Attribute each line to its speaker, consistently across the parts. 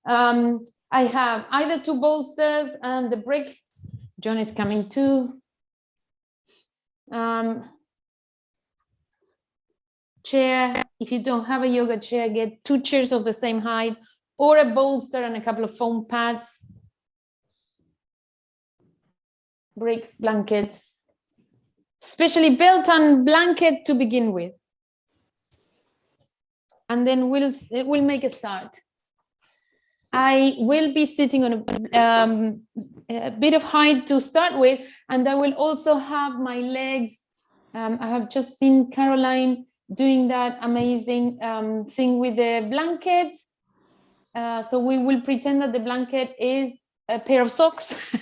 Speaker 1: I have either 2 bolsters and the brick. John is coming too. Chair. If you don't have a yoga chair, get 2 chairs of the same height, or a bolster and a couple of foam pads. Bricks, blankets, especially built-on blanket to begin with. And then we'll make a start. I will be sitting on a bit of height to start with, and I will also have my legs. I have just seen Caroline doing that amazing thing with the blanket. So we will pretend that the blanket is a pair of socks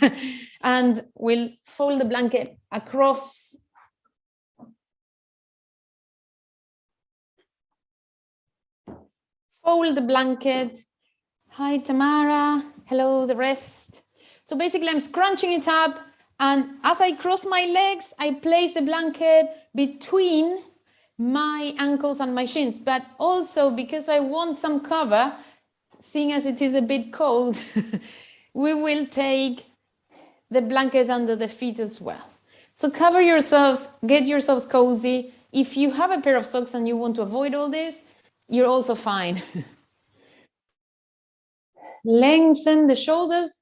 Speaker 1: and we'll fold the blanket across. Fold the blanket. Hi, Tamara. Hello, the rest. So basically I'm scrunching it up, and as I cross my legs, I place the blanket between my ankles and my shins, but also because I want some cover, seeing as it is a bit cold, we will take the blanket under the feet as well. So cover yourselves, get yourselves cozy. If you have a pair of socks and you want to avoid all this, you're also fine. Lengthen the shoulders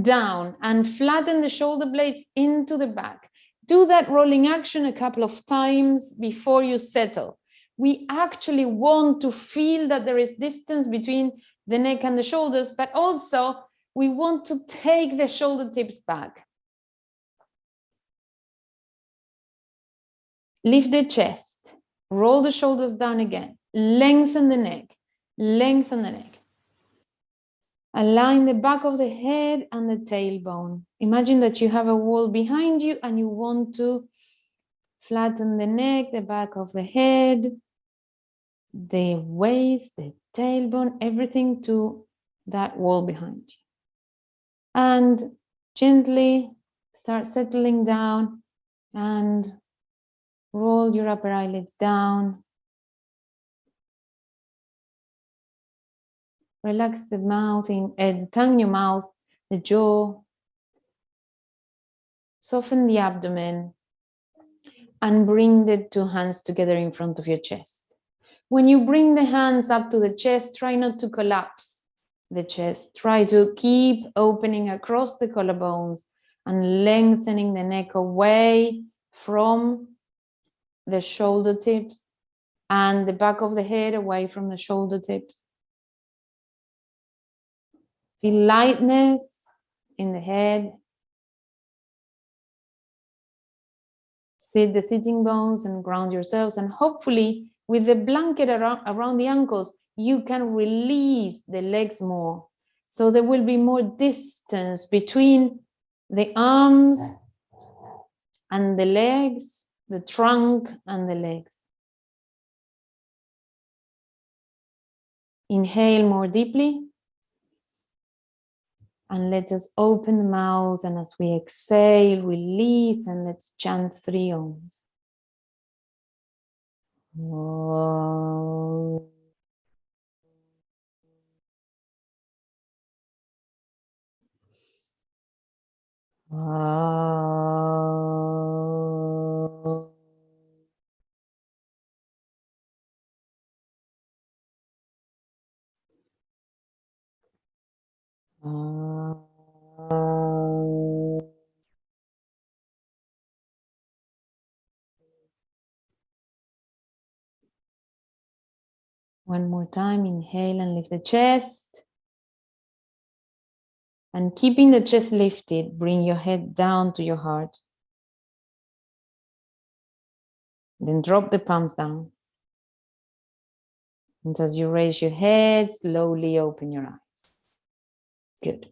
Speaker 1: down and flatten the shoulder blades into the back. Do that rolling action a couple of times before you settle. We actually want to feel that there is distance between the neck and the shoulders, but also we want to take the shoulder tips back. Lift the chest, roll the shoulders down again, lengthen the neck, lengthen the neck. Align the back of the head and the tailbone. Imagine that you have a wall behind you and you want to flatten the neck, the back of the head, the waist, the tailbone, everything to that wall behind you. And gently start settling down and roll your upper eyelids down. Relax the mouth, tongue in your mouth, the jaw. Soften the abdomen and bring the 2 hands together in front of your chest. When you bring the hands up to the chest, try not to collapse the chest. Try to keep opening across the collarbones and lengthening the neck away from the shoulder tips and the back of the head away from the shoulder tips. Feel lightness in the head. Sit the sitting bones and ground yourselves, and hopefully with the blanket around the ankles, you can release the legs more. So there will be more distance between the arms and the legs, the trunk and the legs. Inhale more deeply. And let us open the mouth, and as we exhale, release, and let's chant 3 Oms. Om. Om. One more time, inhale and lift the chest. And keeping the chest lifted, bring your head down to your heart. Then drop the palms down. And as you raise your head, slowly open your eyes. Good.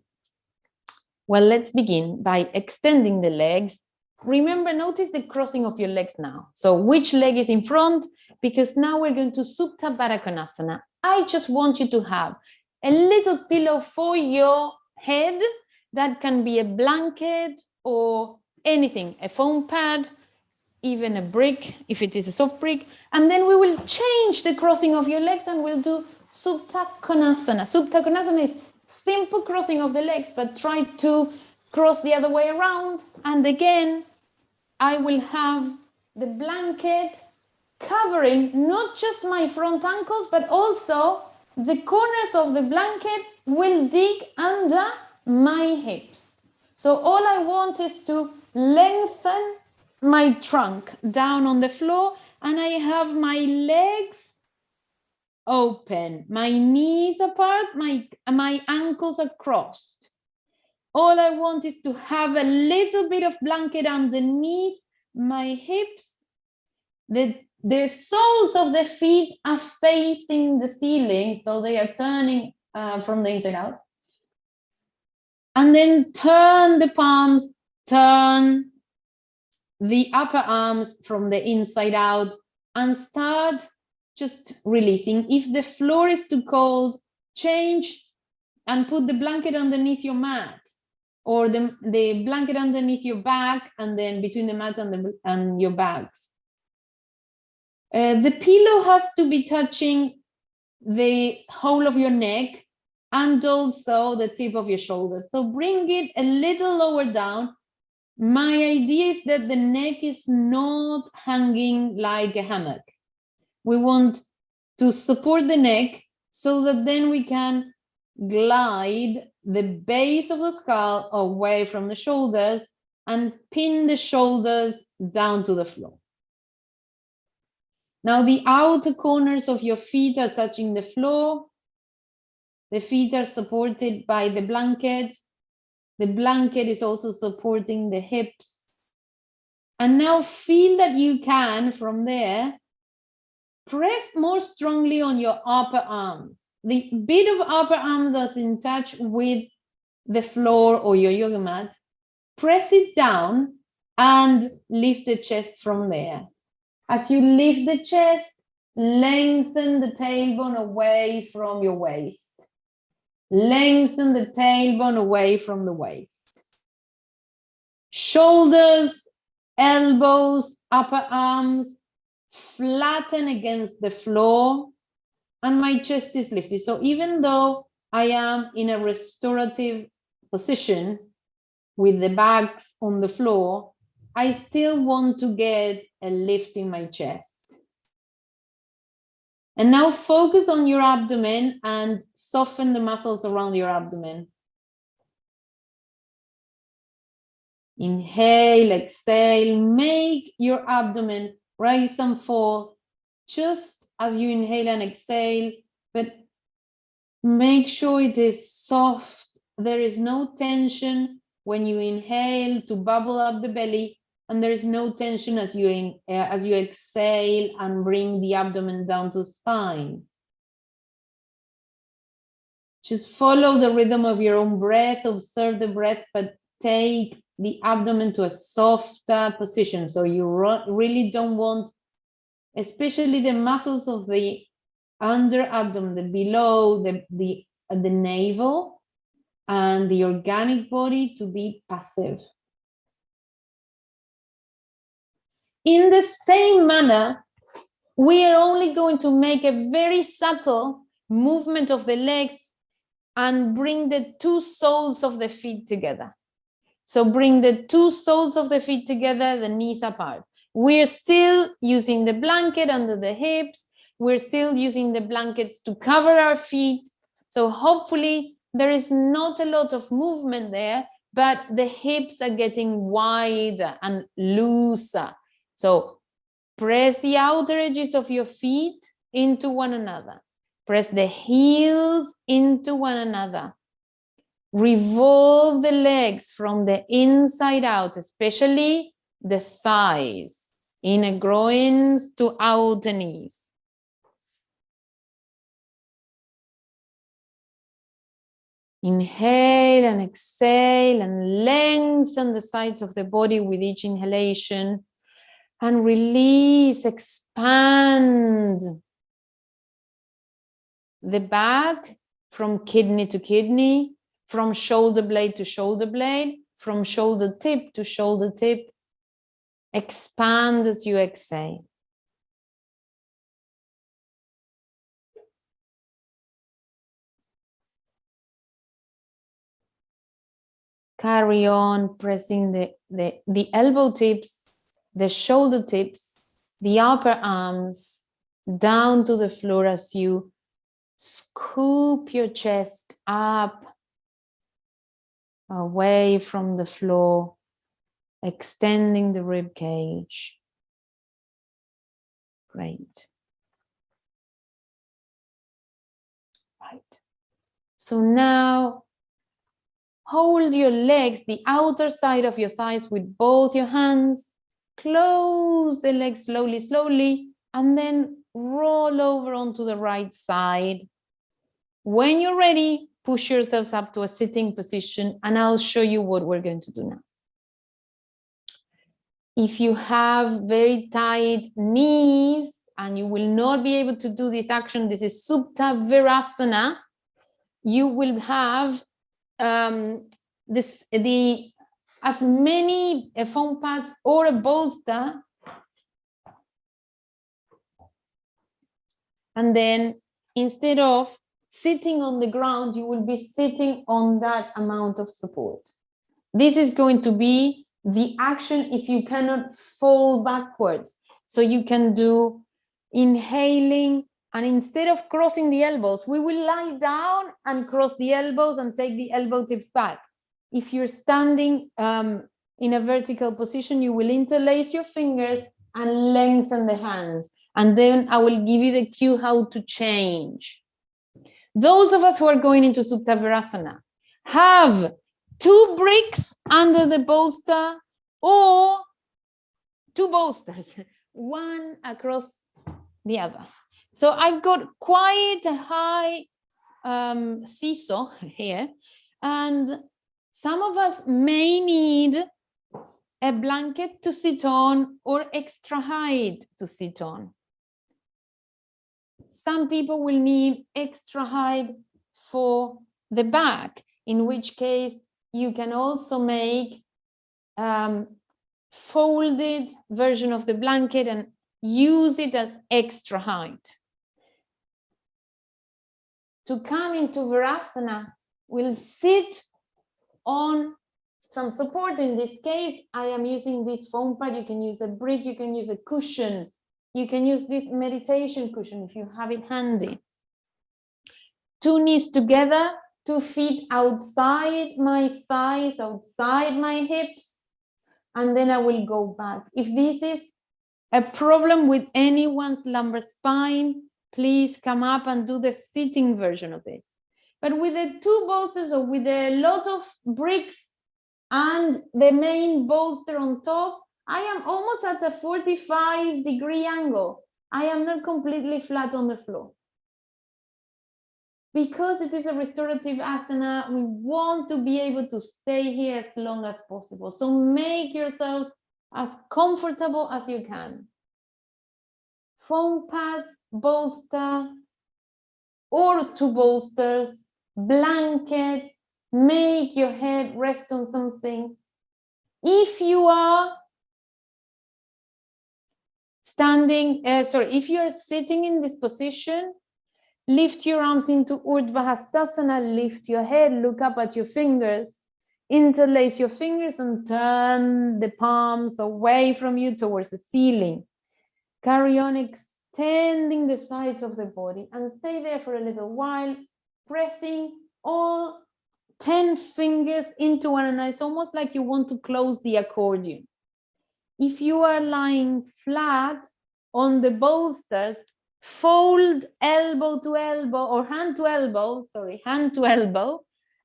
Speaker 1: Well, let's begin by extending the legs. Remember, notice the crossing of your legs now. So which leg is in front? Because now we're going to Subta Virasana. I just want you to have a little pillow for your head. That can be a blanket or anything, a foam pad, even a brick, if it is a soft brick. And then we will change the crossing of your legs and we'll do Subta Konasana. Subta Konasana is simple crossing of the legs, but try to cross the other way around. And again, I will have the blanket covering not just my front ankles, but also the corners of the blanket will dig under my hips. So all I want is to lengthen my trunk down on the floor, and I have my legs open, my knees apart, my ankles are crossed. All I want is to have a little bit of blanket underneath my hips. The soles of the feet are facing the ceiling, so they are turning from the inside out. And then turn the palms, turn the upper arms from the inside out, and start just releasing. If the floor is too cold, change and put the blanket underneath your mat, or the blanket underneath your back, and then between the mat and your bags. The pillow has to be touching the whole of your neck and also the tip of your shoulders. So bring it a little lower down. My idea is that the neck is not hanging like a hammock. We want to support the neck so that then we can glide the base of the skull away from the shoulders and pin the shoulders down to the floor. Now the outer corners of your feet are touching the floor. The feet are supported by the blanket. The blanket is also supporting the hips. And now feel that you can, from there, press more strongly on your upper arms. The bit of upper arm that's in touch with the floor or your yoga mat, press it down and lift the chest from there. As you lift the chest, lengthen the tailbone away from your waist. Lengthen the tailbone away from the waist. Shoulders, elbows, upper arms, flatten against the floor, and my chest is lifted. So even though I am in a restorative position with the backs on the floor, I still want to get a lift in my chest. And now focus on your abdomen and soften the muscles around your abdomen. Inhale, exhale, make your abdomen rise and fall just as you inhale and exhale, but make sure it is soft. There is no tension when you inhale to bubble up the belly, and there is no tension as you exhale and bring the abdomen down to spine. Just follow the rhythm of your own breath, observe the breath, but take the abdomen to a softer position. So you really don't want, especially the muscles of the under abdomen, the below, the navel, and the organic body to be passive. In the same manner, we are only going to make a very subtle movement of the legs and bring the two soles of the feet together. So bring the two soles of the feet together, the knees apart. We're still using the blanket under the hips. We're still using the blankets to cover our feet. So hopefully there is not a lot of movement there, but the hips are getting wider and looser. So press the outer edges of your feet into one another. Press the heels into one another. Revolve the legs from the inside out, especially the thighs, inner groins to outer knees. Inhale and exhale and lengthen the sides of the body with each inhalation. And release, expand the back from kidney to kidney, from shoulder blade to shoulder blade, from shoulder tip to shoulder tip. Expand as you exhale. carry on pressing the elbow tips, the shoulder tips, the upper arms down to the floor as you scoop your chest up away from the floor, extending the rib cage. Great. Right. So now hold your legs, the outer side of your thighs with both your hands. Close the legs slowly, slowly, and then roll over onto the right side. When you're ready, push yourselves up to a sitting position, and I'll show you what we're going to do now. If you have very tight knees and you will not be able to do this action, this is Subta Virasana. You will have as many foam pads or a bolster, and then instead of sitting on the ground, you will be sitting on that amount of support. This is going to be the action if you cannot fall backwards. So you can do inhaling, and instead of crossing the elbows, we will lie down and cross the elbows and take the elbow tips back. If you're standing in a vertical position, you will interlace your fingers and lengthen the hands. And then I will give you the cue how to change. Those of us who are going into Subtaberasana have 2 bricks under the bolster or 2 bolsters, one across the other. So I've got quite a high seesaw here, and some of us may need a blanket to sit on or extra height to sit on. Some people will need extra height for the back, in which case you can also make folded version of the blanket and use it as extra height. To come into Virasana, we'll sit on some support. In this case, I am using this foam pad. You can use a brick, you can use a cushion. You can use this meditation cushion if you have it handy. 2 knees together, 2 feet outside my thighs, outside my hips, and then I will go back. If this is a problem with anyone's lumbar spine, please come up and do the sitting version of this. But with the 2 bolsters or with a lot of bricks and the main bolster on top, I am almost at a 45-degree angle. I am not completely flat on the floor. Because it is a restorative asana, we want to be able to stay here as long as possible. So make yourselves as comfortable as you can. Foam pads, bolster, or 2 bolsters, blankets, make your head rest on something. If you are if you are sitting in this position, lift your arms into Urdhva Hastasana, lift your head, look up at your fingers, interlace your fingers and turn the palms away from you towards the ceiling. Carry on extending the sides of the body and stay there for a little while, pressing all 10 fingers into one another. It's almost like you want to close the accordion. If you are lying flat on the bolsters, fold elbow to elbow or hand to elbow,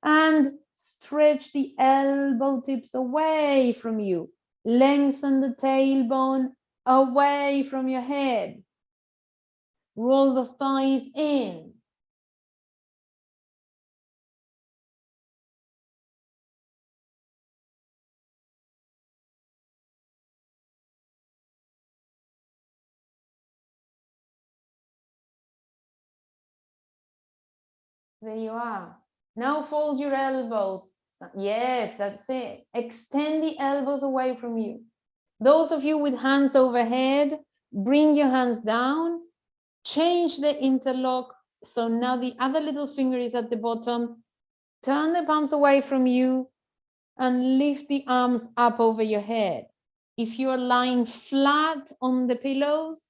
Speaker 1: and stretch the elbow tips away from you. Lengthen the tailbone away from your head. Roll the thighs in. There you are. Now fold your elbows. Yes, that's it. Extend the elbows away from you. Those of you with hands overhead, bring your hands down. Change the interlock. So now the other little finger is at the bottom. Turn the palms away from you and lift the arms up over your head. If you're lying flat on the pillows,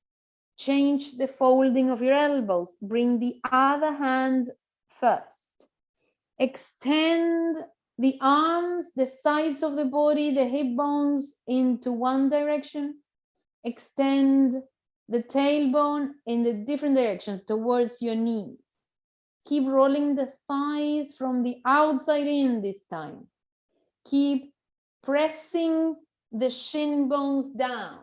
Speaker 1: change the folding of your elbows. Bring the other hand first. Extend the arms, the sides of the body, the hip bones into one direction. Extend the tailbone in the different directions towards your knees. Keep rolling the thighs from the outside in this time. Keep pressing the shin bones down.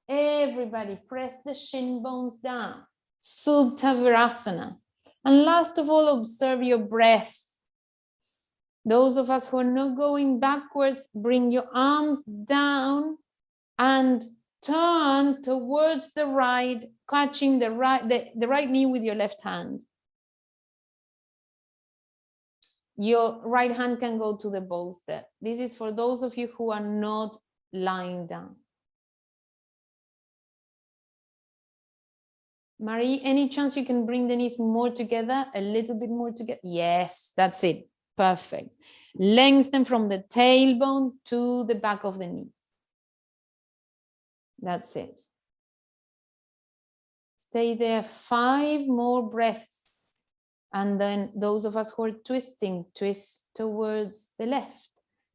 Speaker 1: Everybody press the shin bones down. Subta Virasana. And last of all, observe your breath. Those of us who are not going backwards, bring your arms down and turn towards the right, catching the right knee with your left hand. Your right hand can go to the bolster. This is for those of you who are not lying down. Marie, any chance you can bring the knees more together, a little bit more together? Yes, that's it. Perfect. Lengthen from the tailbone to the back of the knees. That's it. Stay there 5 more breaths. And then those of us who are twisting, twist towards the left.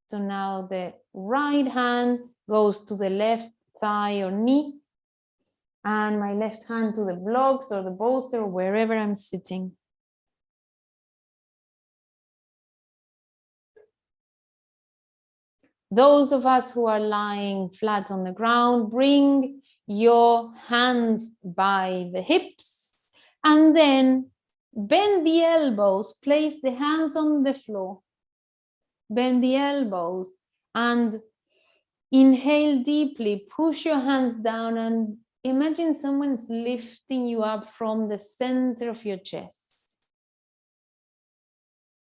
Speaker 1: So now the right hand goes to the left thigh or knee. And my left hand to the blocks or the bolster or wherever I'm sitting. Those of us who are lying flat on the ground, bring your hands by the hips and then bend the elbows, place the hands on the floor, bend the elbows and inhale deeply, push your hands down and imagine someone's lifting you up from the center of your chest.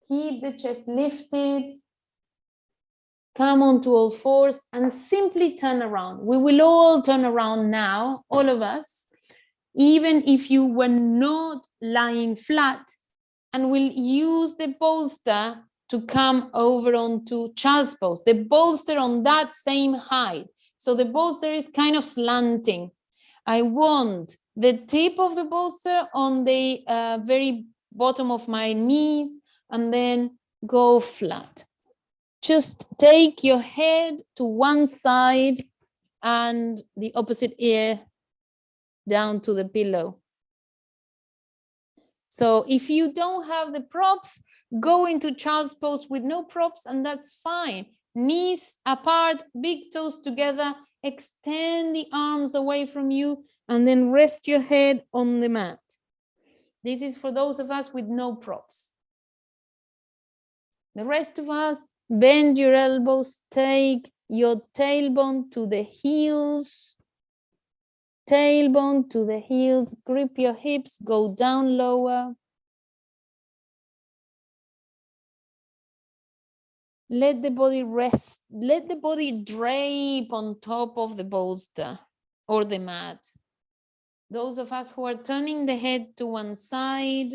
Speaker 1: Keep the chest lifted. Come onto all fours and simply turn around. We will all turn around now, all of us, even if you were not lying flat, and we'll use the bolster to come over onto child's pose. The bolster on that same height. So the bolster is kind of slanting. I want the tip of the bolster on the very bottom of my knees and then go flat. Just take your head to one side and the opposite ear down to the pillow. So if you don't have the props, go into child's pose with no props and that's fine. Knees apart, big toes together, extend the arms away from you and then rest your head on the mat. This is for those of us with no props. The rest of us, bend your elbows, take your tailbone to the heels, tailbone to the heels, grip your hips, go down lower. Let the body rest, let the body drape on top of the bolster or the mat. Those of us who are turning the head to one side,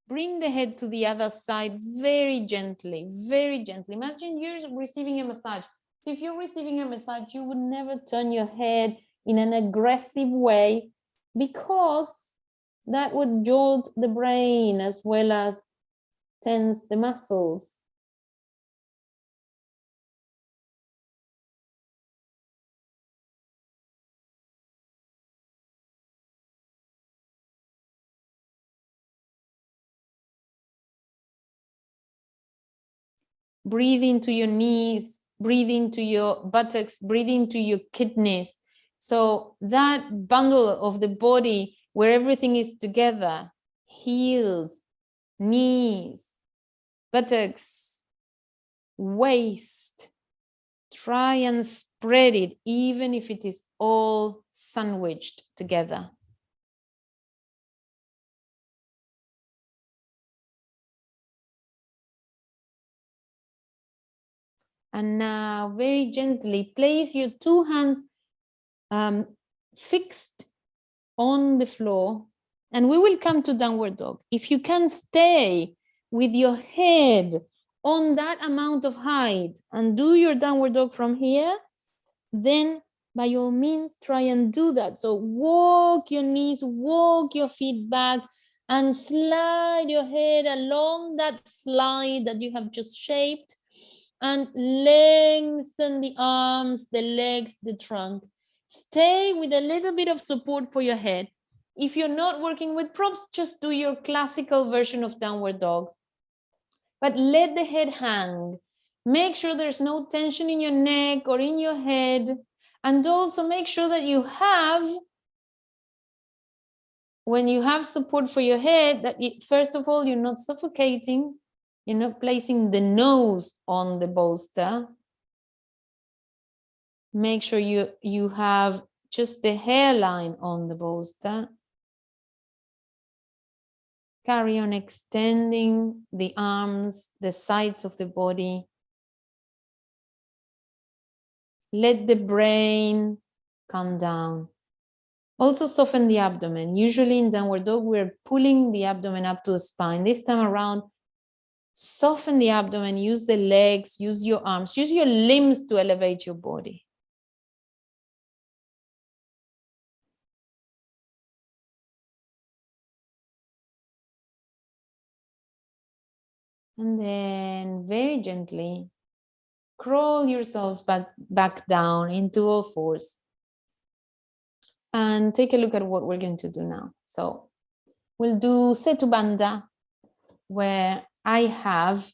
Speaker 1: bring the head to the other side very gently, very gently. Imagine you're receiving a massage. So if you're receiving a massage, you would never turn your head in an aggressive way because that would jolt the brain as well as tense the muscles. Breathe into your knees, breathe into your buttocks, breathe into your kidneys. So that bundle of the body where everything is together, heels, knees, buttocks, waist, try and spread it, even if it is all sandwiched together. And now very gently place your 2 hands fixed on the floor and we will come to downward dog. If you can stay with your head on that amount of height and do your downward dog from here, then by all means try and do that. So walk your knees, walk your feet back, and slide your head along that slide that you have just shaped, and lengthen the arms, the legs, the trunk. Stay with a little bit of support for your head. If you're not working with props, just do your classical version of downward dog. But let the head hang. Make sure there's no tension in your neck or in your head. And also make sure that you have, when you have support for your head, that first of all, you're not suffocating. You're not placing the nose on the bolster. Make sure you have just the hairline on the bolster. Carry on extending the arms, the sides of the body. Let the brain come down. Also soften the abdomen. Usually in downward dog, we're pulling the abdomen up to the spine. This time around, soften the abdomen, use the legs, use your arms, use your limbs to elevate your body. And then very gently, crawl yourselves back down into all fours. And take a look at what we're going to do now. So we'll do Setu Bandha, where I have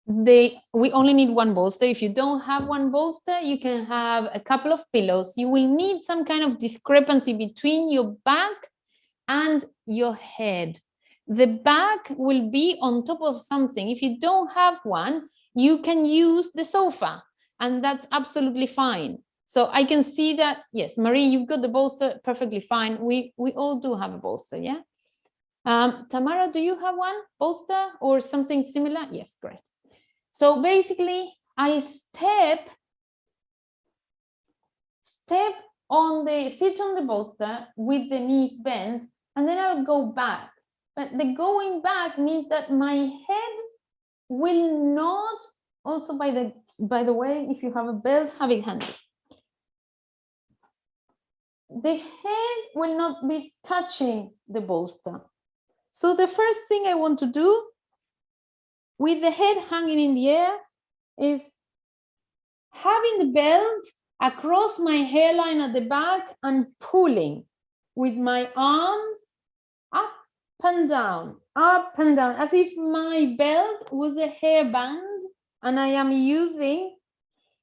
Speaker 1: we only need one bolster. If you don't have one bolster, you can have a couple of pillows. You will need some kind of discrepancy between your back and your head. The back will be on top of something. If you don't have one, you can use the sofa, and that's absolutely fine. So I can see that, yes, Marie, you've got the bolster, perfectly fine. We all do have a bolster, yeah? Tamara, do you have one bolster or something similar? Yes, great. So basically, I sit on the bolster with the knees bent, and then I'll go back. But the going back means that my head will not, also by the way, if you have a belt, have it handy. The head will not be touching the bolster. So the first thing I want to do with the head hanging in the air is having the belt across my hairline at the back and pulling with my arms up and down, as if my belt was a hairband and I am using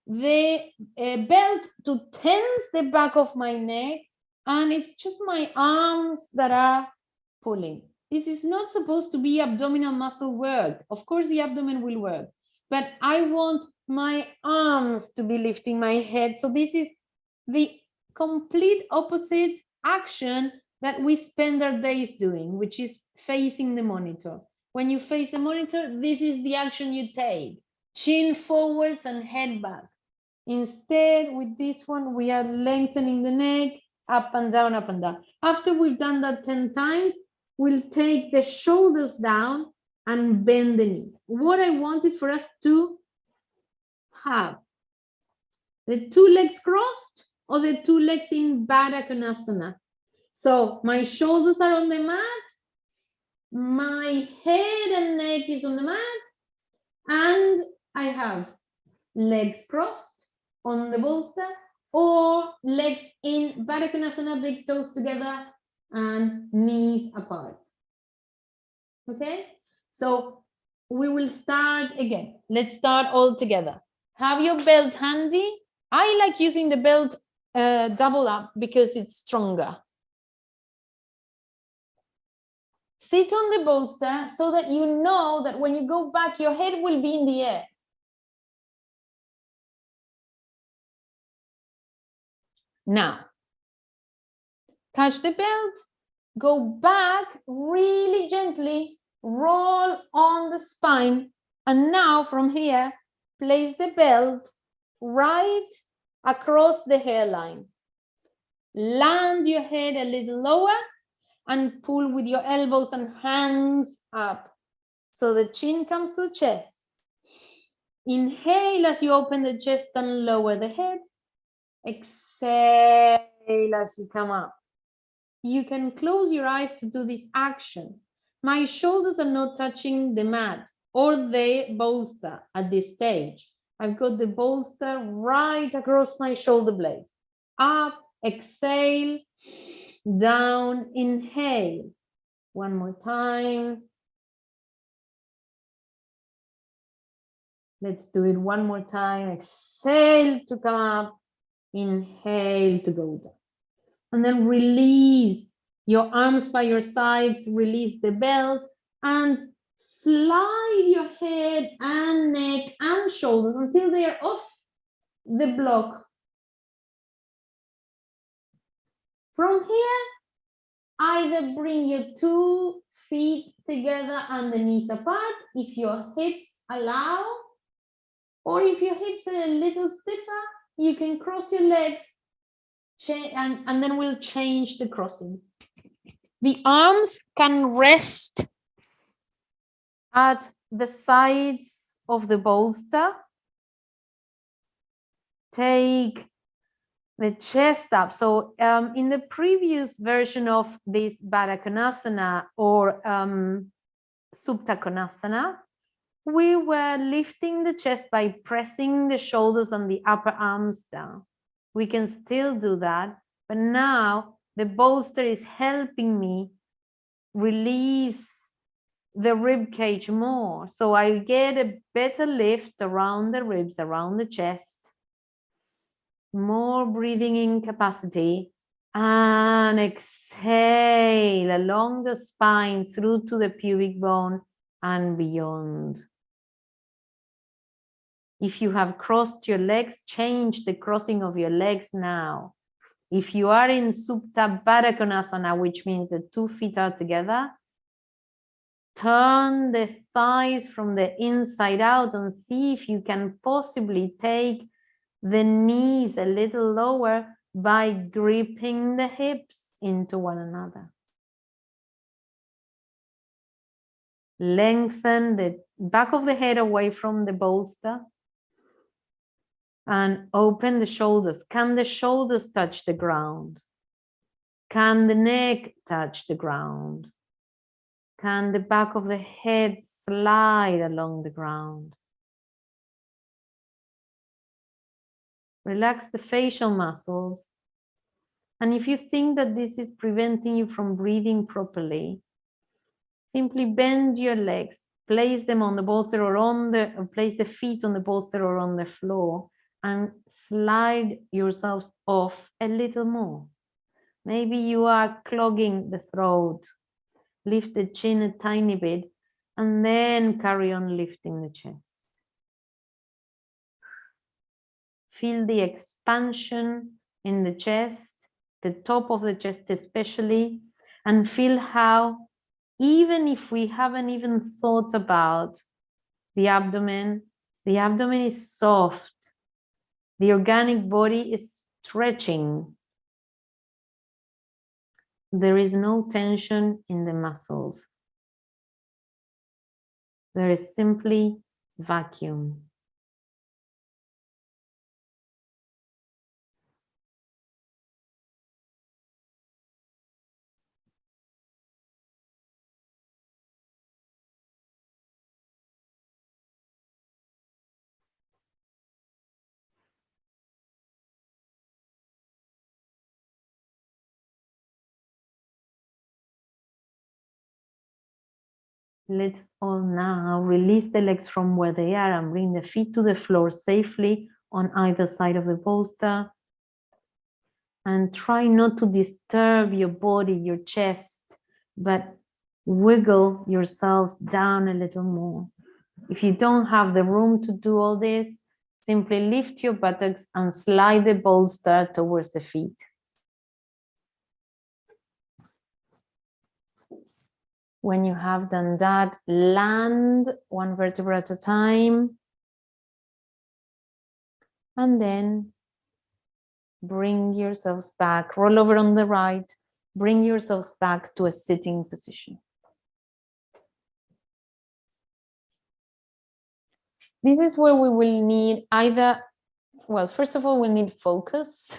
Speaker 1: the belt to tense the back of my neck, and it's just my arms that are pulling. This is not supposed to be abdominal muscle work. Of course, the abdomen will work, but I want my arms to be lifting my head. So this is the complete opposite action that we spend our days doing, which is facing the monitor. When you face the monitor, this is the action you take. Chin forwards and head back. Instead, with this one, we are lengthening the neck, up and down, up and down. After we've done that 10 times, we'll take the shoulders down and bend the knees. What I want is for us to have the two legs crossed or the two legs in Baddha Konasana. So my shoulders are on the mat, my head and neck is on the mat, and I have legs crossed on the bolster, or legs in Baddha Konasana, big toes together and knees apart. Okay, so we will start again. Let's start all together. Have your belt handy. I like using the belt double up because it's stronger. Sit on the bolster so that you know that when you go back, your head will be in the air. Now, catch the belt, go back really gently, roll on the spine, and now from here, place the belt right across the hairline. Land your head a little lower and pull with your elbows and hands up. So the chin comes to the chest. Inhale as you open the chest and lower the head. Exhale as you come up. You can close your eyes to do this action. My shoulders are not touching the mat or the bolster at this stage. I've got the bolster right across my shoulder blades. Up, exhale, down, inhale. One more time. Let's do it one more time. Exhale to come up, inhale to go down. And then release your arms by your sides, release the belt, and slide your head and neck and shoulders until they are off the block. From here, either bring your 2 feet together and the knees apart if your hips allow, or if your hips are a little stiffer, you can cross your legs and then we'll change the crossing. The arms can rest at the sides of the bolster. Take the chest up. So in the previous version of this Konasana or Subta, we were lifting the chest by pressing the shoulders and the upper arms down. We can still do that, but now the bolster is helping me release the rib cage more. So I get a better lift around the ribs, around the chest, more breathing in capacity, and exhale along the spine through to the pubic bone and beyond. If you have crossed your legs, change the crossing of your legs now. If you are in Subtaberasana, which means the 2 feet are together, turn the thighs from the inside out and see if you can possibly take the knees a little lower by gripping the hips into one another. Lengthen the back of the head away from the bolster and open the shoulders. Can the shoulders touch the ground? Can the neck touch the ground? Can the back of the head slide along the ground? Relax the facial muscles. And if you think that this is preventing you from breathing properly, simply bend your legs, place them on the bolster or place the feet on the bolster or on the floor, and slide yourselves off a little more. Maybe you are clogging the throat. Lift the chin a tiny bit and then carry on lifting the chest. Feel the expansion in the chest, the top of the chest especially, and feel how, even if we haven't even thought about the abdomen is soft. The organic body is stretching. There is no tension in the muscles. There is simply vacuum. Let's all now release the legs from where they are and bring the feet to the floor safely on either side of the bolster. And try not to disturb your body, your chest, but wiggle yourself down a little more. If you don't have the room to do all this, simply lift your buttocks and slide the bolster towards the feet. When you have done that, land one vertebra at a time. And then bring yourselves back, roll over on the right, bring yourselves back to a sitting position. This is where we will need either, well, first of all, we need focus.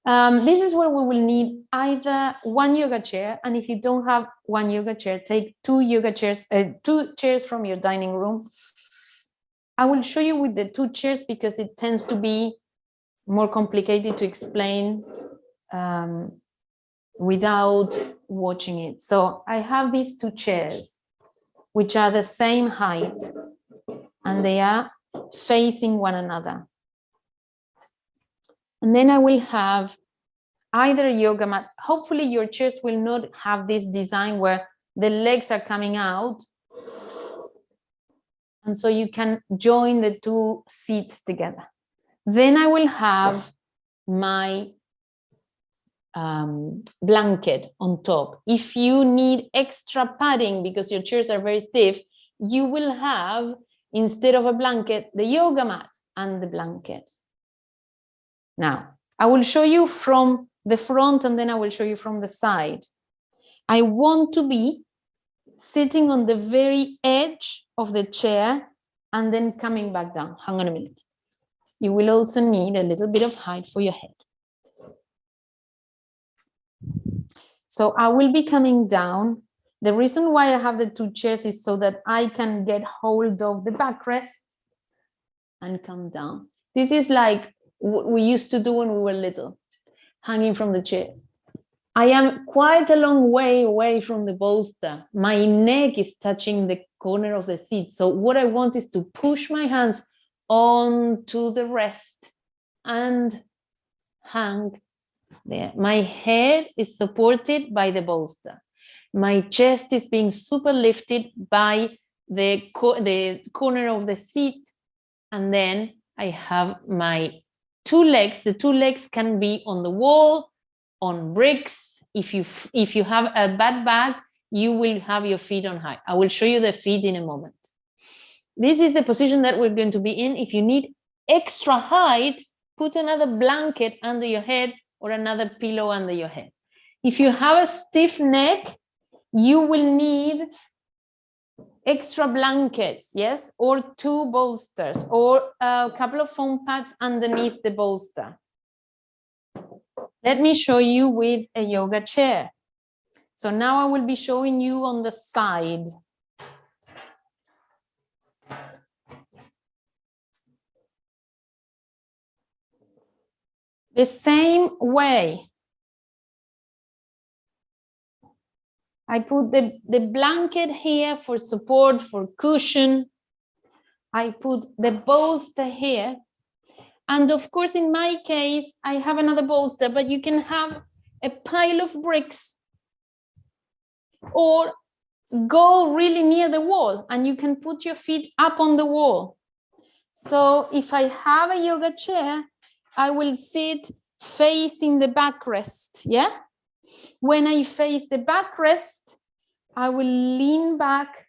Speaker 1: This is where we will need either one yoga chair, and if you don't have one yoga chair, take two yoga chairs, two chairs from your dining room. I will show you with the two chairs because it tends to be more complicated to explain without watching it. So I have these two chairs, which are the same height, and they are facing one another. And then I will have either a yoga mat. Hopefully your chairs will not have this design where the legs are coming out. And so you can join the two seats together. Then I will have my blanket on top. If you need extra padding because your chairs are very stiff, you will have, instead of a blanket, the yoga mat and the blanket. Now, I will show you from the front and then I will show you from the side. I want to be sitting on the very edge of the chair and then coming back down. Hang on a minute. You will also need a little bit of height for your head. So I will be coming down. The reason why I have the two chairs is so that I can get hold of the backrests and come down. This is like what we used to do when we were little, hanging from the chairs. I am quite a long way away from the bolster. My neck is touching the corner of the seat. So what I want is to push my hands onto the rest and hang there. My head is supported by the bolster. My chest is being super lifted by the corner of the seat. And then I have my two legs. The two legs can be on the wall, on bricks. If you have a bad back, you will have your feet on high. I will show you the feet in a moment. This is the position that we're going to be in. If you need extra height, put another blanket under your head or another pillow under your head. If you have a stiff neck, you will need extra blankets, yes, or two bolsters or a couple of foam pads underneath the bolster. Let me show you with a yoga chair. So now I will be showing you on the side. The same way. I put the blanket here for support, for cushion. I put the bolster here. And of course, in my case, I have another bolster, but you can have a pile of bricks or go really near the wall and you can put your feet up on the wall. So if I have a yoga chair, I will sit facing the backrest, yeah? When I face the backrest, I will lean back.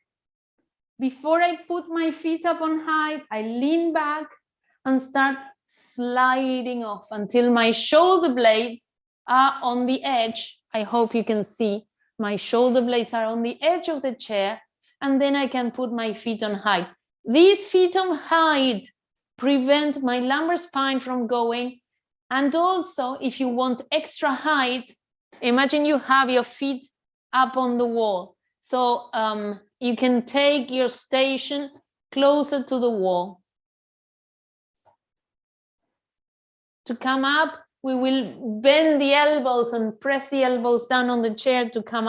Speaker 1: Before I put my feet up on high, I lean back and start sliding off until my shoulder blades are on the edge. I hope you can see my shoulder blades are on the edge of the chair, and then I can put my feet on high. These feet on high prevent my lumbar spine from going. And also, if you want extra height, imagine you have your feet up on the wall. So you can take your station closer to the wall. To come up, we will bend the elbows and press the elbows down on the chair to come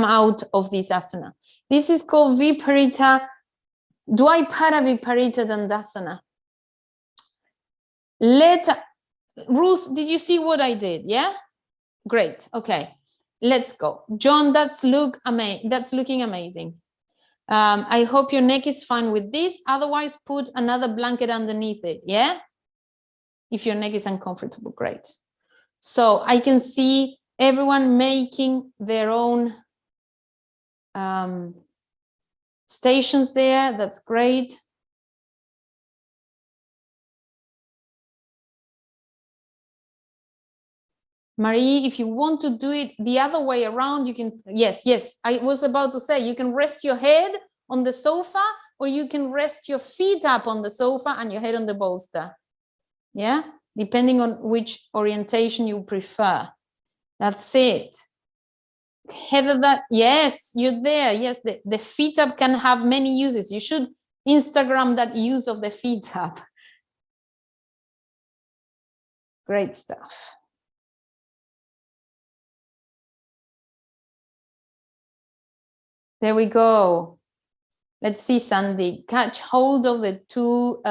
Speaker 1: out of this asana. This is called Viparita, Dvaipara Viparita Dandasana. Ruth, did you see what I did? Yeah? Great. Okay. Let's go. John, that's looking amazing. I hope your neck is fine with this. Otherwise, put another blanket underneath it. Yeah? If your neck is uncomfortable, great. So I can see everyone making their own stations there. That's great. Marie, if you want to do it the other way around, you can, yes, I was about to say, you can rest your head on the sofa or you can rest your feet up on the sofa and your head on the bolster. Yeah, depending on which orientation you prefer. That's it. Heather, that, yes, you're there. Yes, the feet up can have many uses. You should Instagram that use of the feet up. Great stuff. There we go. Let's see, Sandy. Catch hold of the two.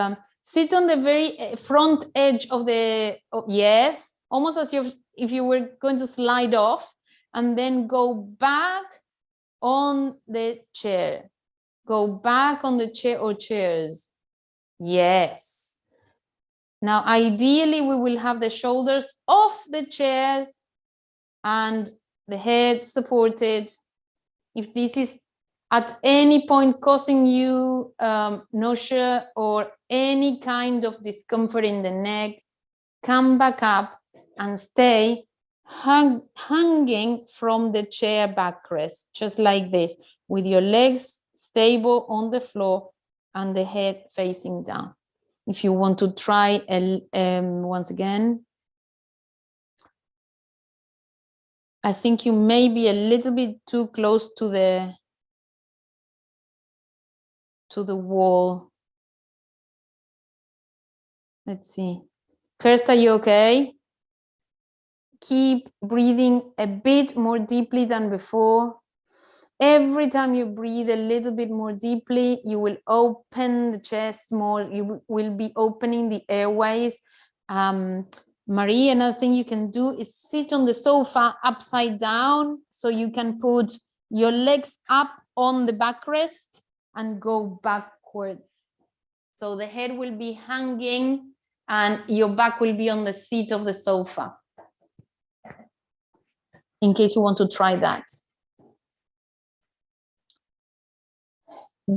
Speaker 1: Sit on the very front edge of the, yes, almost as if you were going to slide off, and then go back on the chair. Go back on the chair or chairs. Yes. Now, ideally, we will have the shoulders off the chairs and the head supported. If this is at any point causing you nausea or any kind of discomfort in the neck, come back up and stay hanging from the chair backrest, just like this, with your legs stable on the floor and the head facing down. If you want to try once again, I think you may be a little bit too close to the wall. Let's see. First, are you okay? Keep breathing a bit more deeply than before. Every time you breathe a little bit more deeply, you will open the chest more. You will be opening the airways. Marie, another thing you can do is sit on the sofa upside down, so you can put your legs up on the backrest and go backwards. So the head will be hanging and your back will be on the seat of the sofa, in case you want to try that.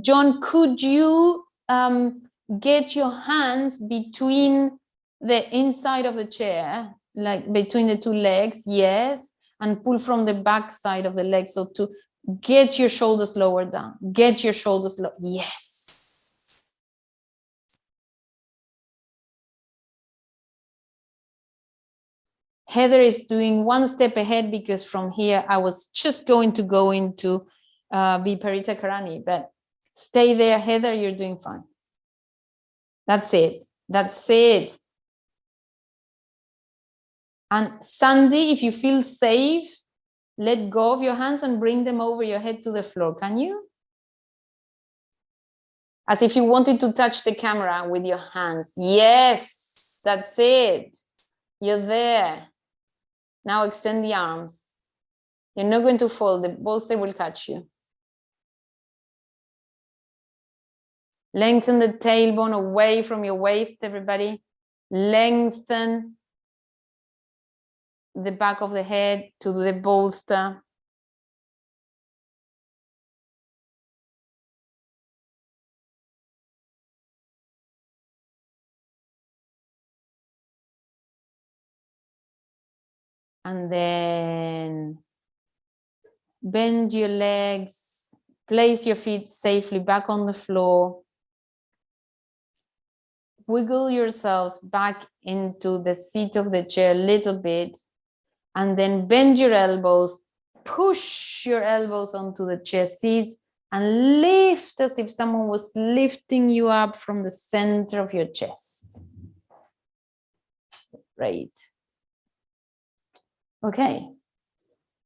Speaker 1: John, could you get your hands between the inside of the chair, like between the two legs? Yes. And pull from the back side of the leg. So to get your shoulders lower down. Get your shoulders low. Yes. Heather is doing one step ahead, because from here I was just going to go into Viparita Karani, but stay there, Heather, you're doing fine. That's it. That's it. And Sandy, if you feel safe, let go of your hands and bring them over your head to the floor. Can you? As if you wanted to touch the camera with your hands. Yes, that's it. You're there. Now extend the arms. You're not going to fall. The bolster will catch you. Lengthen the tailbone away from your waist, everybody. Lengthen the back of the head to the bolster. And then bend your legs, place your feet safely back on the floor. Wiggle yourselves back into the seat of the chair a little bit, and then bend your elbows, push your elbows onto the chair seat, and lift as if someone was lifting you up from the center of your chest. Great. Okay.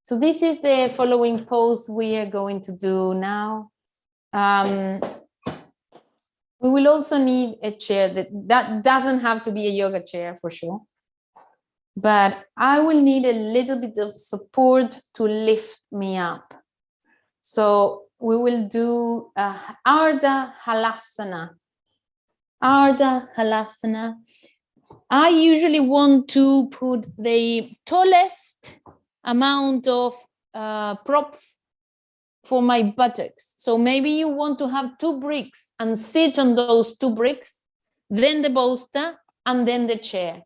Speaker 1: So this is the following pose we are going to do now. We will also need a chair that doesn't have to be a yoga chair for sure. But I will need a little bit of support to lift me up. So we will do Urdhva Hastasana. Urdhva Hastasana. I usually want to put the tallest amount of props for my buttocks. So maybe you want to have 2 bricks and sit on those 2 bricks, then the bolster, and then the chair.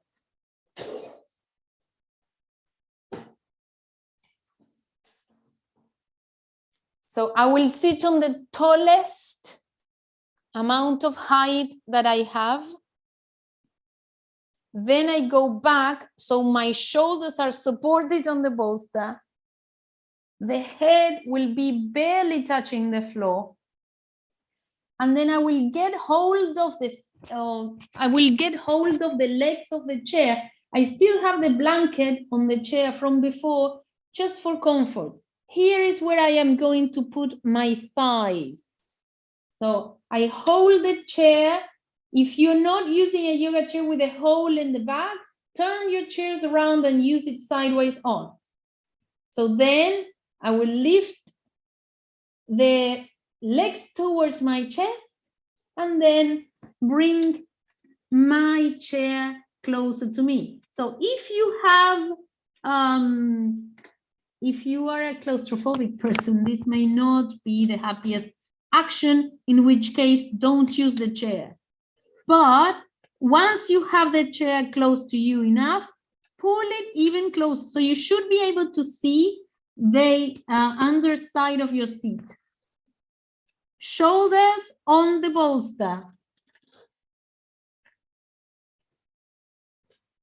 Speaker 1: So I will sit on the tallest amount of height that I have. Then I go back, so my shoulders are supported on the bolster. The head will be barely touching the floor. And then I will get hold of the legs of the chair. I still have the blanket on the chair from before, just for comfort. Here is where I am going to put my thighs. So I hold the chair. If you're not using a yoga chair with a hole in the back, turn your chairs around and use it sideways on. So then I will lift the legs towards my chest and then bring my chair closer to me. So if you are a claustrophobic person, this may not be the happiest action, in which case don't use the chair. But once you have the chair close to you enough, pull it even closer. So you should be able to see the underside of your seat. Shoulders on the bolster.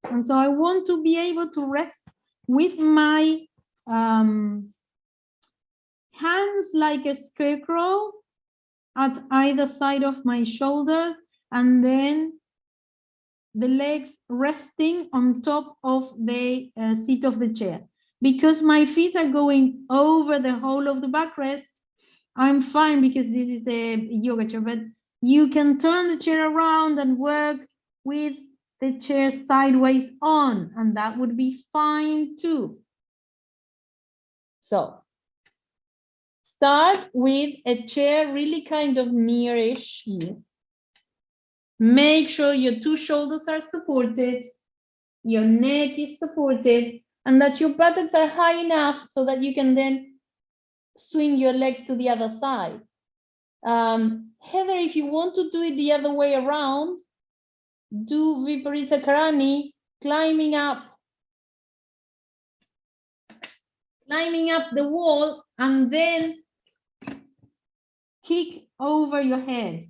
Speaker 1: And so I want to be able to rest with my hands like a scarecrow at either side of my shoulders, and then the legs resting on top of the seat of the chair. Because my feet are going over the whole of the backrest, I'm fine because this is a yoga chair, but you can turn the chair around and work with the chair sideways on, and that would be fine too. So start with a chair really kind of nearish here. Make sure your two shoulders are supported, your neck is supported, and that your buttocks are high enough so that you can then swing your legs to the other side. Heather, if you want to do it the other way around, do Viparita Karani, climbing up the wall and then kick over your head.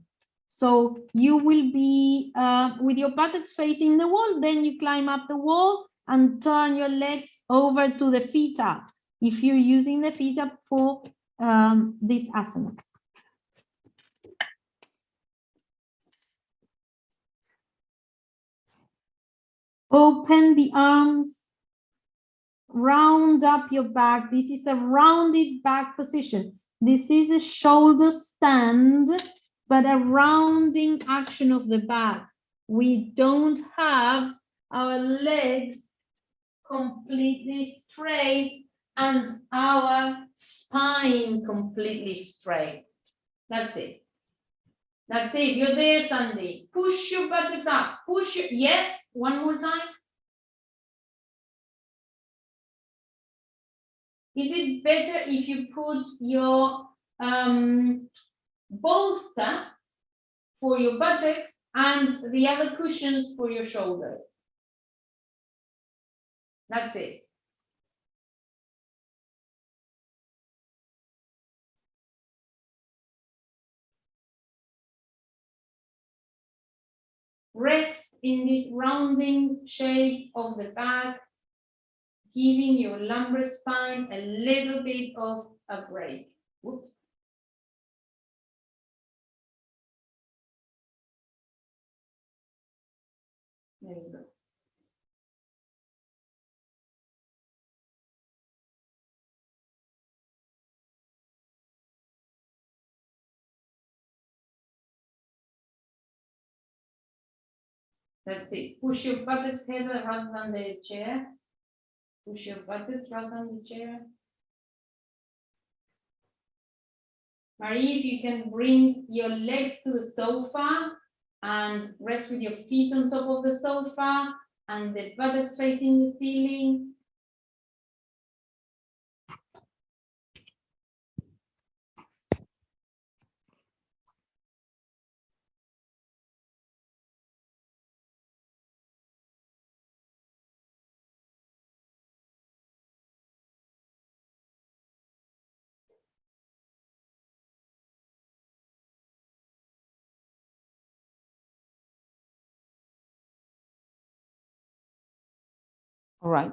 Speaker 1: So you will be with your buttocks facing the wall, then you climb up the wall and turn your legs over to the feet up, if you're using the feet up for this asana. Open the arms, round up your back. This is a rounded back position. This is a shoulder stand, but a rounding action of the back. We don't have our legs completely straight and our spine completely straight. That's it. That's it. You're there, Sandy. Push your buttocks up. Push your, yes, one more time. Is it better if you put your bolster for your buttocks and the other cushions for your shoulders? That's it. Rest in this rounding shape of the back, giving your lumbar spine a little bit of a break. Whoops. There you go. That's it. Push your buttocks header rather than the chair. Push your buttocks rather than the chair. Marie, if you can bring your legs to the sofa and rest with your feet on top of the sofa and the buttocks facing the ceiling. Right.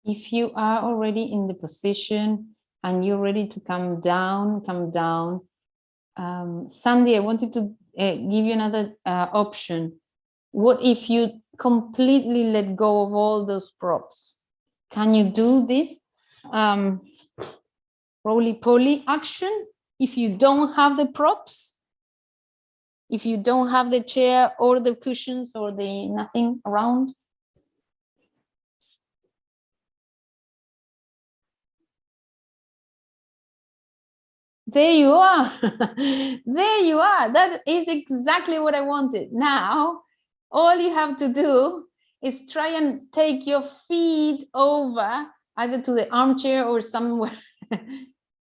Speaker 1: If you are already in the position and you're ready to come down, come down. Sandy, I wanted to give you another option. What if you completely let go of all those props? Can you do this roly-poly action if you don't have the props? If you don't have the chair or the cushions or the nothing around? There you are. There you are. That is exactly what I wanted. Now, all you have to do is try and take your feet over either to the armchair or somewhere.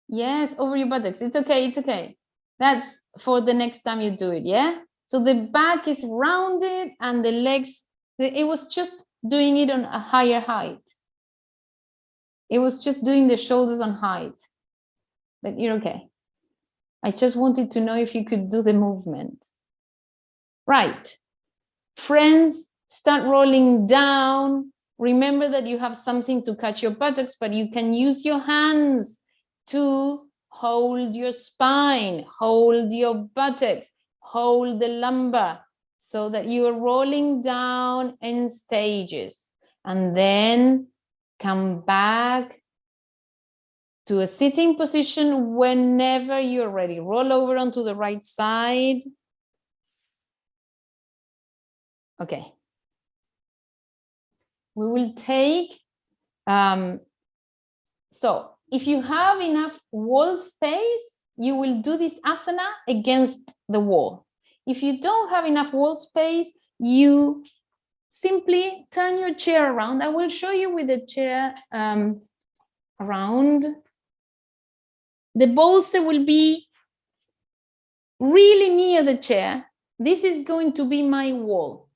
Speaker 1: Yes, over your buttocks. It's okay. It's okay. That's for the next time you do it. Yeah. So the back is rounded and the legs, it was just doing it on a higher height. It was just doing the shoulders on height. But you're okay. I just wanted to know if you could do the movement. Right. Friends, start rolling down. Remember that you have something to catch your buttocks, but you can use your hands to hold your spine, hold your buttocks, hold the lumbar, so that you are rolling down in stages. And then come back to a sitting position whenever you're ready. Roll over onto the right side. Okay. We will take, so if you have enough wall space, you will do this asana against the wall. If you don't have enough wall space, you simply turn your chair around. I will show you with the chair around. The bolster will be really near the chair. This is going to be my wall.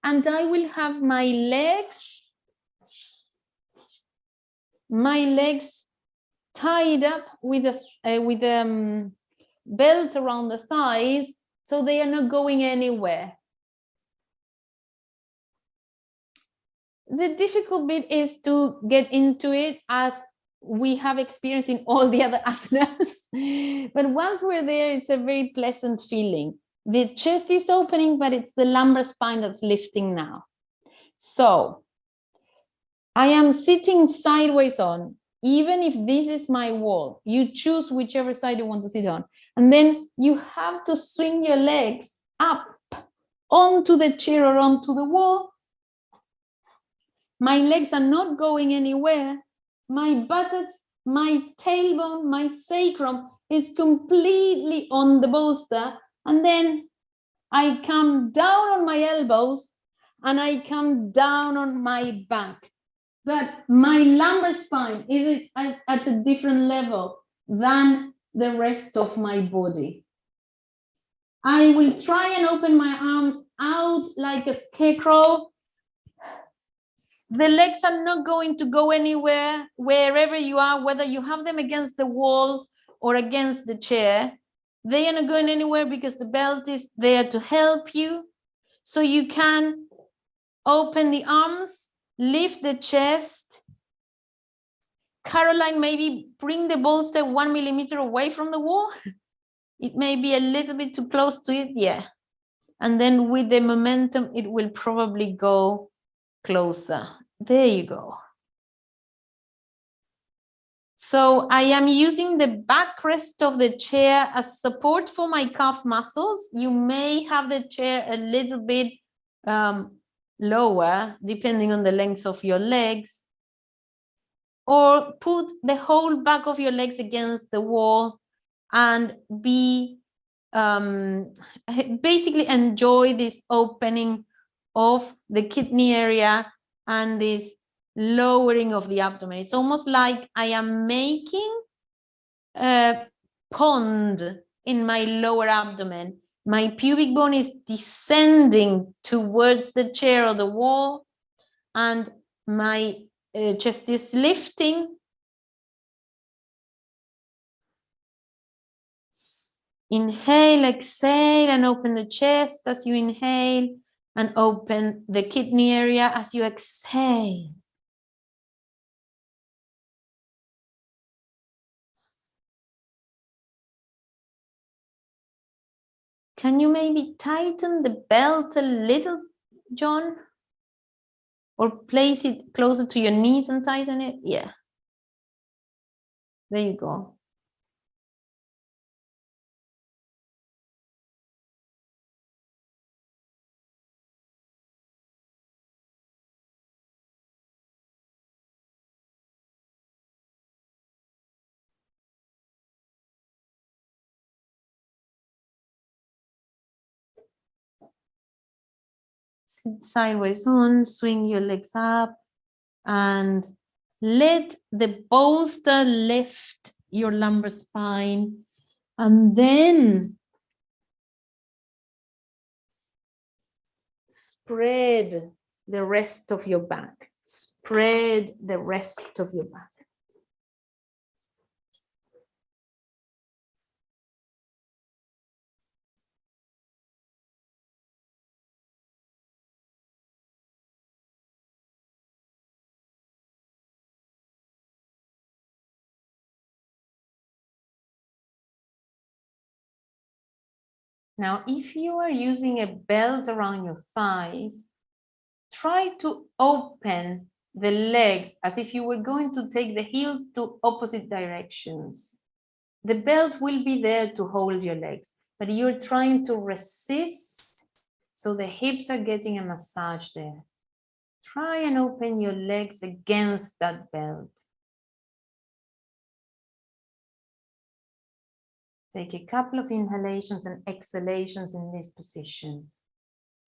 Speaker 1: And I will have my legs tied up with a belt around the thighs, so they are not going anywhere. The difficult bit is to get into it, as we have experienced in all the other asanas. But once we're there, it's a very pleasant feeling. The chest is opening, but it's the lumbar spine that's lifting now. So I am sitting sideways on, even if this is my wall. You choose whichever side you want to sit on. And then you have to swing your legs up onto the chair or onto the wall. My legs are not going anywhere. My buttocks, my tailbone, my sacrum is completely on the bolster. And then I come down on my elbows and I come down on my back. But my lumbar spine is at a different level than the rest of my body. I will try and open my arms out like a scarecrow. The legs are not going to go anywhere, wherever you are, whether you have them against the wall or against the chair. They are not going anywhere because the belt is there to help you. So you can open the arms, lift the chest. Caroline, maybe bring the bolster 1 millimeter away from the wall. It may be a little bit too close to it, yeah. And then with the momentum, it will probably go closer. There you go. So I am using the backrest of the chair as support for my calf muscles. You may have the chair a little bit lower, depending on the length of your legs. Or put the whole back of your legs against the wall and be basically enjoy this opening of the kidney area and this lowering of the abdomen. It's almost like I am making a pond in my lower abdomen. My pubic bone is descending towards the chair or the wall, and my chest is lifting. Inhale, exhale, and open the chest as you inhale, and open the kidney area as you exhale. Can you maybe tighten the belt a little, John? Or place it closer to your knees and tighten it? Yeah. There you go. Sit sideways on, swing your legs up, and let the bolster lift your lumbar spine, and then spread the rest of your back. Spread the rest of your back. Now, if you are using a belt around your thighs, try to open the legs as if you were going to take the heels to opposite directions. The belt will be there to hold your legs, but you're trying to resist, so the hips are getting a massage there. Try and open your legs against that belt. Take a couple of inhalations and exhalations in this position.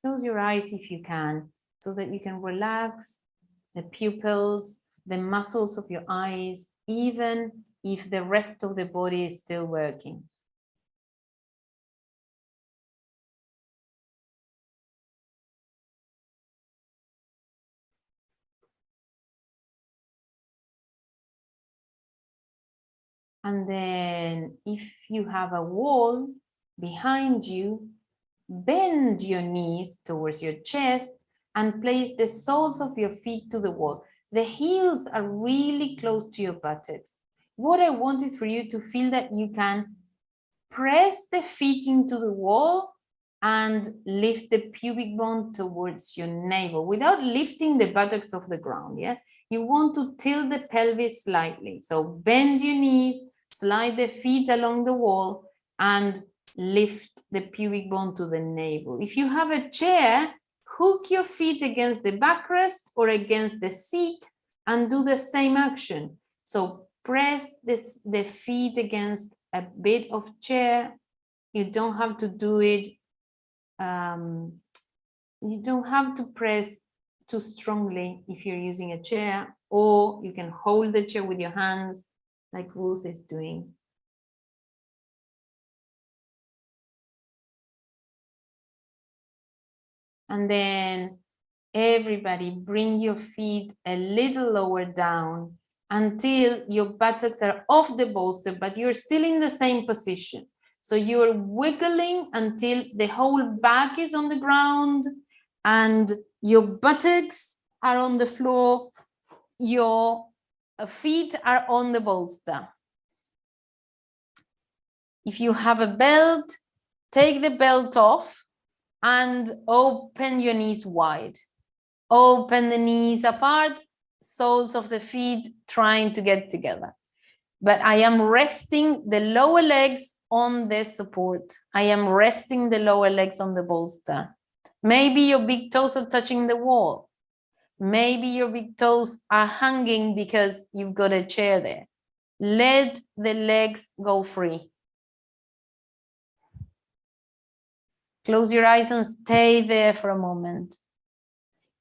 Speaker 1: Close your eyes if you can, so that you can relax the pupils, the muscles of your eyes, even if the rest of the body is still working. And then if you have a wall behind you, bend your knees towards your chest and place the soles of your feet to the wall. The heels are really close to your buttocks. What I want is for you to feel that you can press the feet into the wall and lift the pubic bone towards your navel without lifting the buttocks off the ground. Yeah, you want to tilt the pelvis slightly. So bend your knees, slide the feet along the wall, and lift the pubic bone to the navel. If you have a chair, hook your feet against the backrest or against the seat and do the same action. So press the feet against a bit of chair. You don't have to do it. You don't have to press too strongly if you're using a chair, or you can hold the chair with your hands like Ruth is doing. And then everybody bring your feet a little lower down until your buttocks are off the bolster, but you're still in the same position. So you're wiggling until the whole back is on the ground and your buttocks are on the floor, your feet are on the bolster. If you have a belt, take the belt off and open your knees wide. Open the knees apart, soles of the feet trying to get together. But I am resting the lower legs on the support. I am resting the lower legs on the bolster. Maybe your big toes are touching the wall. Maybe your big toes are hanging because you've got a chair there. Let the legs go free. Close your eyes and stay there for a moment.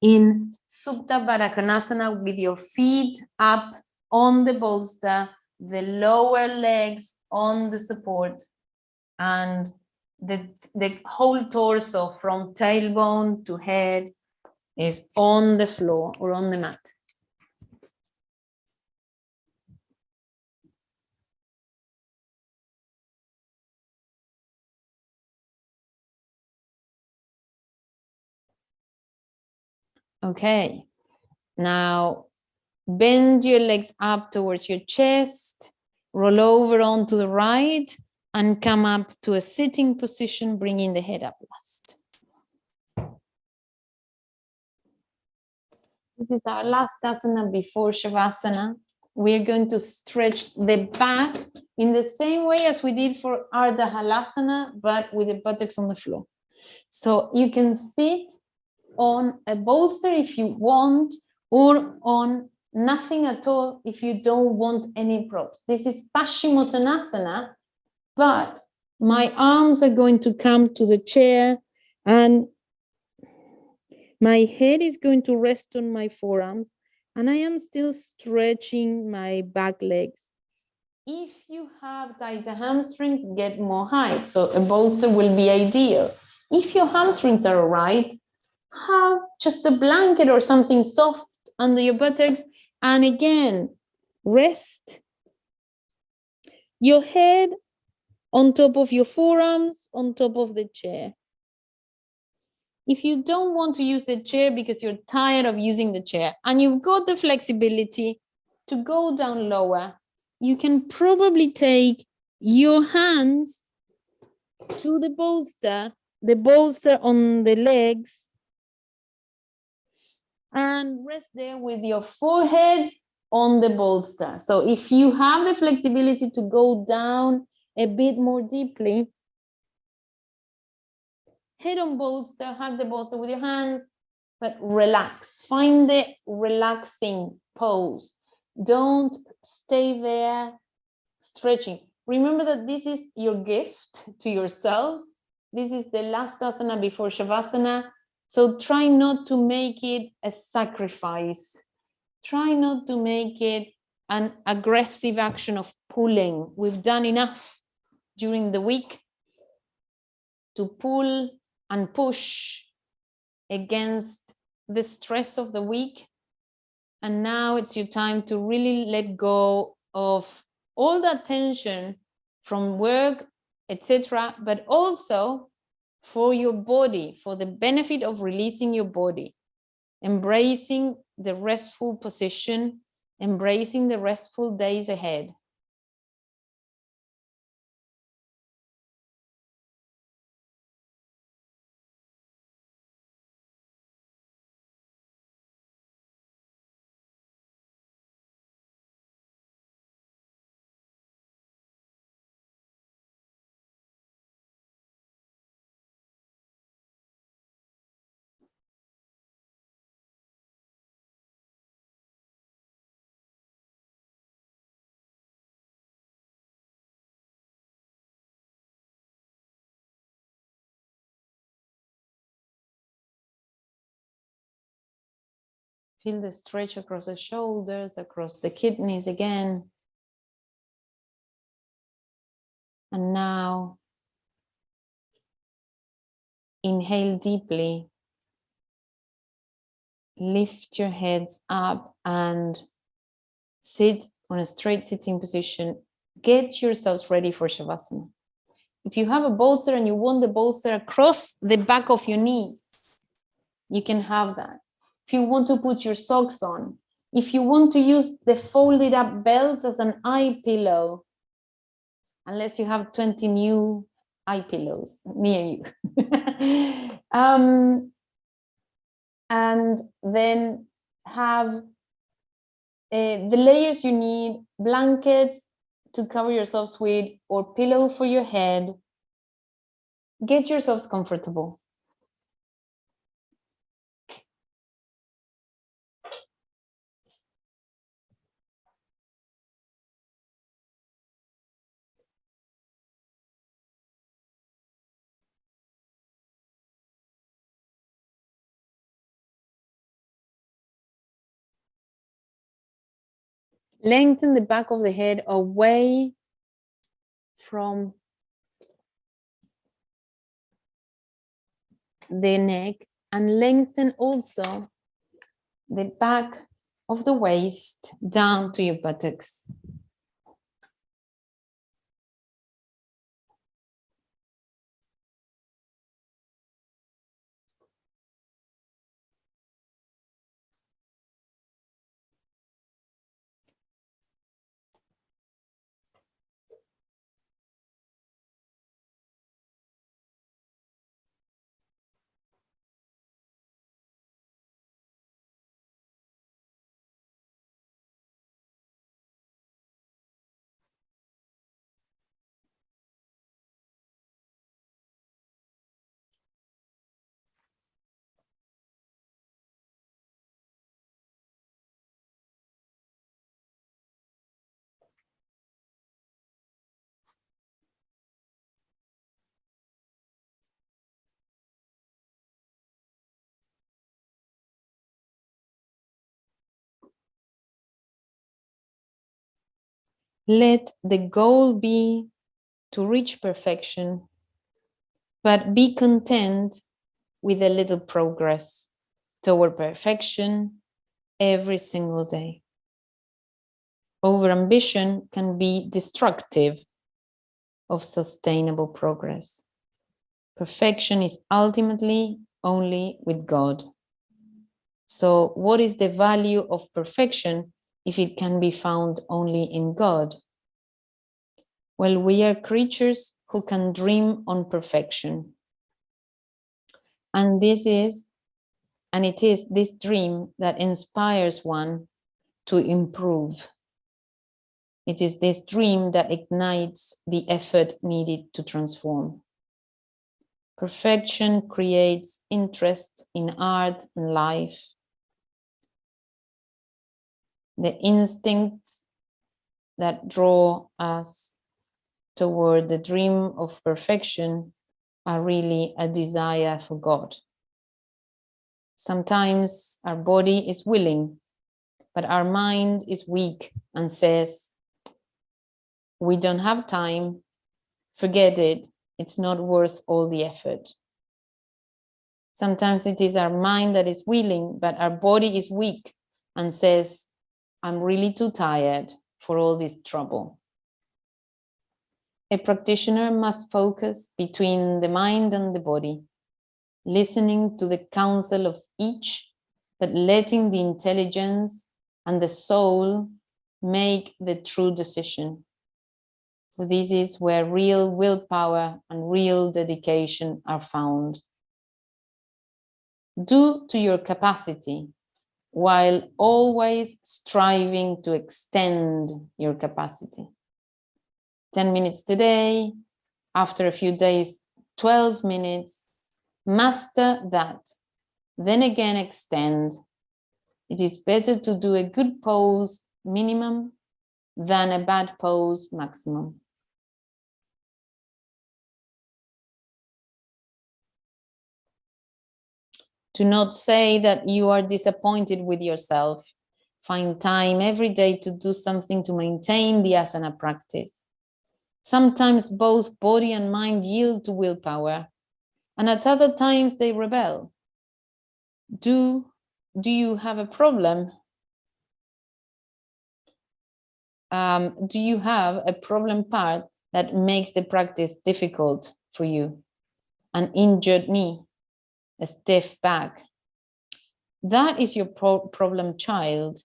Speaker 1: In Subta Virasana with your feet up on the bolster, the lower legs on the support, and the whole torso from tailbone to head is on the floor or on the mat. Okay, now bend your legs up towards your chest, roll over onto the right, and come up to a sitting position, bringing the head up last. This is our last asana before Shavasana. We're going to stretch the back in the same way as we did for Urdhva Hastasana, but with the buttocks on the floor. So you can sit on a bolster if you want, or on nothing at all if you don't want any props. This is Pashimotonasana, but my arms are going to come to the chair and my head is going to rest on my forearms, and I am still stretching my back legs. If you have tighter hamstrings, get more height. So a bolster will be ideal. If your hamstrings are all right, have just a blanket or something soft under your buttocks. And again, rest your head on top of your forearms, on top of the chair. If you don't want to use the chair because you're tired of using the chair and you've got the flexibility to go down lower, you can probably take your hands to the bolster on the legs, and rest there with your forehead on the bolster. So if you have the flexibility to go down a bit more deeply, head on bolster, hug the bolster with your hands, but relax. Find the relaxing pose. Don't stay there stretching. Remember that this is your gift to yourselves. This is the last asana before Shavasana. So try not to make it a sacrifice. Try not to make it an aggressive action of pulling. We've done enough during the week to pull and push against the stress of the week. And now it's your time to really let go of all that tension from work, etc., but also for your body, for the benefit of releasing your body, embracing the restful position, embracing the restful days ahead. Feel the stretch across the shoulders, across the kidneys again. And now, inhale deeply. Lift your heads up and sit on a straight sitting position. Get yourselves ready for Shavasana. If you have a bolster and you want the bolster across the back of your knees, you can have that. If you want to put your socks on, if you want to use the folded up belt as an eye pillow, unless you have 20 new eye pillows near you. And then have the layers you need, blankets to cover yourselves with, or pillow for your head. Get yourselves comfortable. Lengthen the back of the head away from the neck, and lengthen also the back of the waist down to your buttocks. Let the goal be to reach perfection, but be content with a little progress toward perfection every single day. Overambition can be destructive of sustainable progress. Perfection is ultimately only with God. So, what is the value of perfection if it can be found only in God? Well, we are creatures who can dream on perfection. And it is this dream that inspires one to improve. It is this dream that ignites the effort needed to transform. Perfection creates interest in art and life. The instincts that draw us toward the dream of perfection are really a desire for God. Sometimes our body is willing, but our mind is weak and says, we don't have time, forget it, it's not worth all the effort. Sometimes it is our mind that is willing, but our body is weak and says, I'm really too tired for all this trouble. A practitioner must focus between the mind and the body, listening to the counsel of each, but letting the intelligence and the soul make the true decision. For this is where real willpower and real dedication are found. Do to your capacity, while always striving to extend your capacity. 10 minutes today, after a few days, 12 minutes, master that. Then again, extend. It is better to do a good pose minimum than a bad pose maximum. Do not say that you are disappointed with yourself. Find time every day to do something to maintain the asana practice. Sometimes both body and mind yield to willpower, and at other times they rebel. Do you have a problem? Do you have a problem part that makes the practice difficult for you? An injured knee, a stiff back. That is your problem child.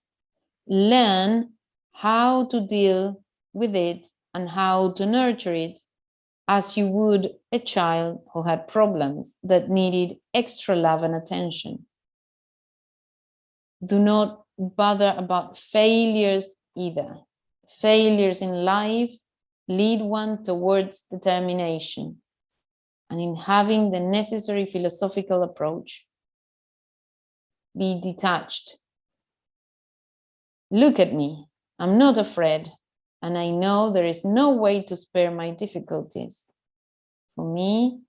Speaker 1: Learn how to deal with it and how to nurture it as you would a child who had problems that needed extra love and attention. Do not bother about failures either. Failures in life lead one towards determination and in having the necessary philosophical approach. Be detached. Look at me. I'm not afraid, and I know there is no way to spare my difficulties. For me,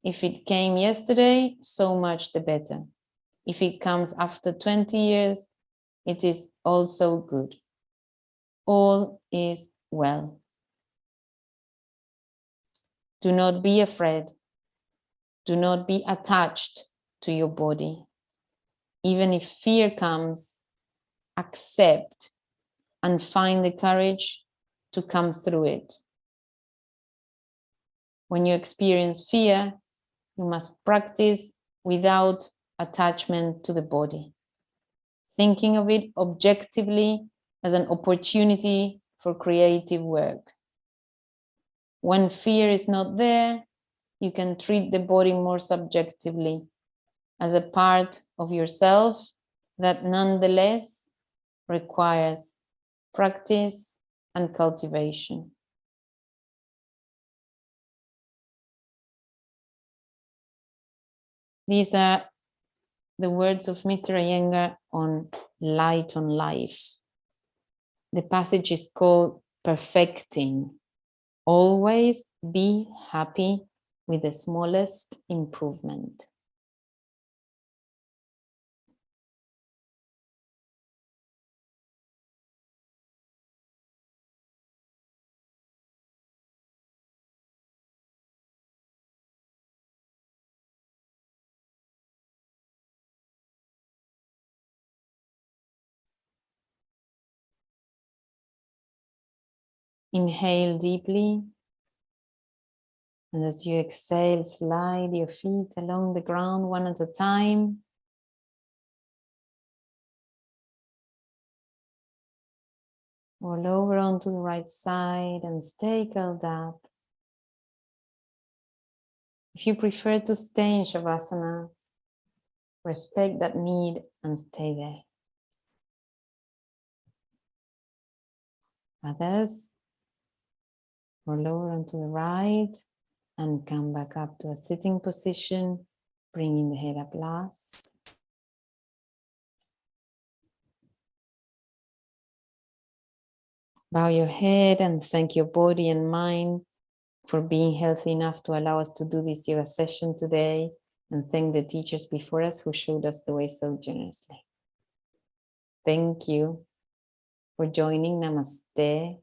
Speaker 1: if it came yesterday, so much the better. If it comes after 20 years, it is also good. All is well. Do not be afraid. Do not be attached to your body. Even if fear comes, accept and find the courage to come through it. When you experience fear, you must practice without attachment to the body, thinking of it objectively as an opportunity for creative work. When fear is not there, you can treat the body more subjectively as a part of yourself that nonetheless requires practice and cultivation. These are the words of Mr. Iyengar on Light on Life. The passage is called Perfecting. Always be happy with the smallest improvement. Inhale deeply. And as you exhale, slide your feet along the ground one at a time. Roll over onto the right side and stay curled up. If you prefer to stay in Shavasana, respect that need and stay there. Others, roll over onto the right and come back up to a sitting position, bringing the head up last. Bow your head and thank your body and mind for being healthy enough to allow us to do this yoga session today, and thank the teachers before us who showed us the way so generously. Thank you for joining. Namaste.